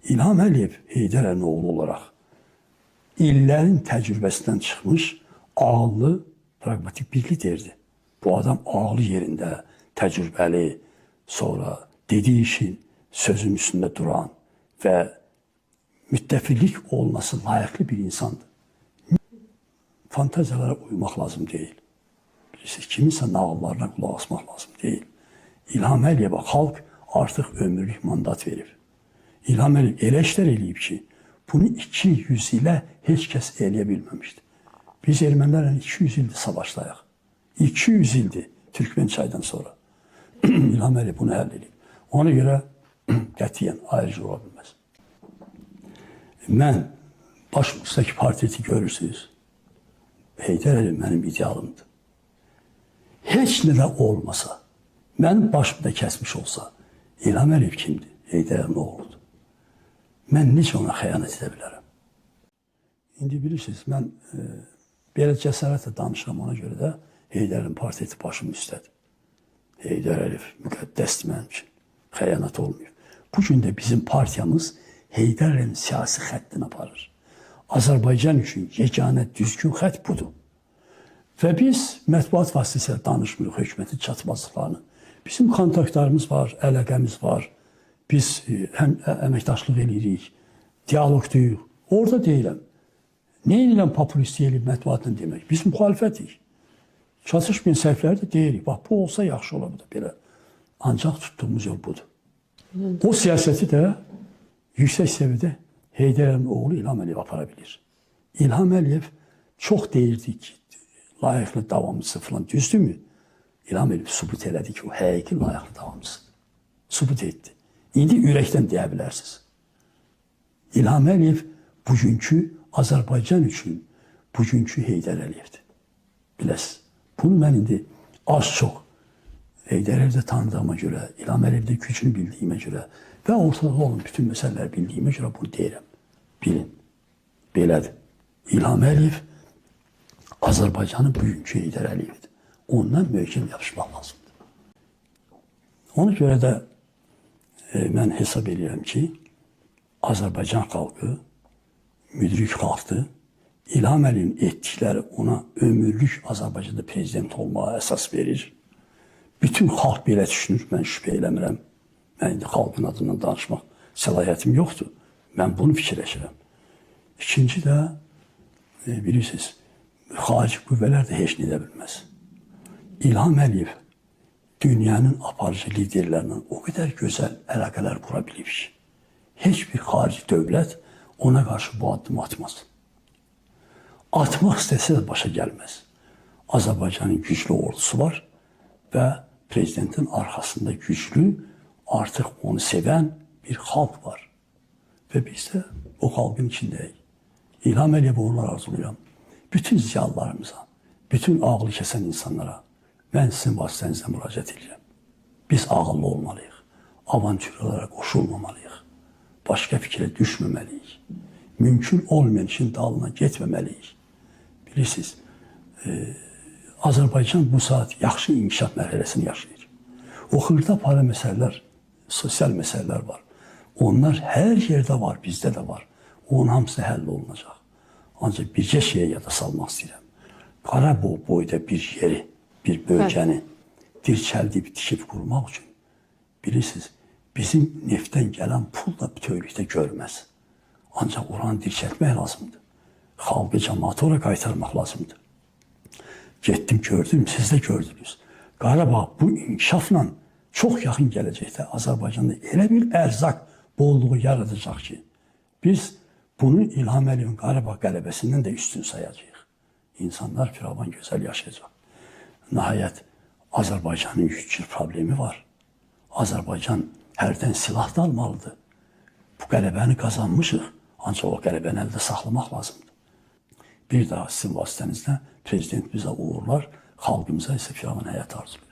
İlham Əliyev Heydər Əliyevin oğlu olaraq illərin təcrübəsindən çıxmış ağıllı, pragmatik bir liderdi. Bu adam ağlı yerində, təcrübəli, sonra dediği işin sözün üstündə duran və müttəfilik olması layıqlı bir insandı. Fantaziyalara uymaq lazım deyil. Bilirsiniz, kiminsə nağıllarına qulaq asmaq lazım deyil. İlham Əliyevə xalq artıq ömürlük mandat verib. İlham Əliyev elə işlər eləyib ki, bunu 200 ilə heç kəs eləyə bilməmişdi. Biz ermənilərlə 200 ildir savaşdayıq. 200 ildir Türkmen çaydan sonra. İlham Əliyev bunu həll edib. Ona görə qətiyyən ayrıcı ola bilməz. Mən başımızdakı portreti görürsünüz. Heydər Əliyev mənim idealımdır. Heç nə də olmasa, mənim başımda kəsmiş olsa, İlham Əliyev kimdir? Heydər Əliyevin oğludur. Mən necə ona xəyanət edə bilərəm? İndi bilirsiniz, mən belə cəsarətlə danışıram, ona görə də Heydər Əliyevin portreti başımın üstədir. Heydər Əliyev müqəddəsdir mənim üçün. Xəyanət olmuyor. Bugün də bizim partiyamız Heydər Əliyevin siyasi xəttini aparır. Azərbaycan üçün yeganə düzgün xətt budur. Və biz mətbuat vasitəsilə danışmırıq hökumətin çatmazlıqlarını. Bizim kontaktlarımız var, əlaqəmiz var. Biz həm əməkdaşlıq edirik, diyalogduyuq. Orada deyiləm. Nə edirəm populist deyilib mətbuatını demək? Biz müxalifətik. Çatışmayan səhvləri də deyirik. Bax, bu olsa yaxşı ola bilər belə. Ancaq tutduğumuz yol budur. O siyasəti də yüksək səviyyədə Heydər Əliyevin oğlu İlham Əliyev apara bilir. İlham Əliyev çox deyirdi ki, layiqli davamçısı falan, düzdürmü? İlham Əliyev sübut elədi ki, o həqiqi layiqli davamçısıdır. Sübut etdi. İndi ürəkdən deyə bilərsiniz. İlham Əliyev bugünkü Azərbaycan üçün bugünkü Heydər Əliyevdir. Biləsiniz. Bunu mən indi az-çox Heydər Əliyevdə tanıdığıma görə, İlham Əliyevdə gücünü bildiyimə görə və ortada olan bütün məsələləri bildiyimə görə bunu deyirəm. Bilin. Belədir. İlham Əliyev Azərbaycanın bugünkü Heydər Əliyevdir. Ondan möhkəm yapışmaq lazımdır. Ona görə də mən hesab edirəm ki, Azərbaycan xalqı müdrik xalqdır. İlham Əliyevin etdikləri ona ömürlük Azərbaycanda prezident olmağa əsas verir. Bütün xalq belə düşünür, mən şübhə eləmirəm. Mən indi xalqın adından danışmaq səlahiyyətim yoxdur. Mən bunu fikirləşirəm. İkinci də, bilirsiniz, xarici qüvvələr də heç nə edə bilməz. İlham Əliyev dünyanın aparıcı liderlərindən o qədər gözəl əlaqələr qura bilib ki, heç bir xarici dövlət ona qarşı bu addımı atmaz. Atmaq istəsə də başa gəlməz. Azərbaycanın güclü ordusu var və prezidentin arxasında güclü, artıq onu sevən bir xalq var. Və biz də o xalqın içindəyik. İlham Əliyev onlar arzulayıram. Bütün ziyalılarımıza, bütün ağlı kəsən insanlara mən sizin vasitənizlə müraciət edirəm. Biz ağıllı olmalıyıq. Avantürlərə qoşulmamalıyıq. Başqa fikrə düşməməliyik. Mümkün olmayan işin dalına getməməliyik. Bilirsiniz, Azərbaycan bu saat yaxşı inkişaf mərhələsini yaşayır. O xırda para məsələlər, sosial məsələlər var. Onlar hər yerdə var, bizdə də var. Onun hamısı həll olunacaq. Ancaq bircə şeyə yada salmaq istəyirəm. Qarabağ boyda bir yeri, bir bölgəni dirçəldib, tikib qurmaq üçün, bilirsiniz, bizim neftdən gələn pul da bütövlükdə görməz. Ancaq oranı dirçəltmək lazımdır. Xalqı, cəmaatı ora qaytarmaq lazımdır. Getdim, gördüm, siz də gördünüz. Qarabağ bu inkişafla çox yaxın gələcəkdə Azərbaycanda elə bir ərzaq bolluğu yaradacaq ki, biz bunu İlham Əliyevin Qarabağ qələbəsindən də üstün sayacağıq. İnsanlar firavan gözəl yaşayacaq. Nəhayət, Azərbaycanın güclü problemi var. Azərbaycan hərdən silah da almalıdır. Bu qələbəni qazanmışıq, ancaq o qələbəni əldə saxlamaq lazımdır. Bir daha sizin vasitənizlə prezident bizə uğurlar, xalqımıza isə firavan həyat arzulayır.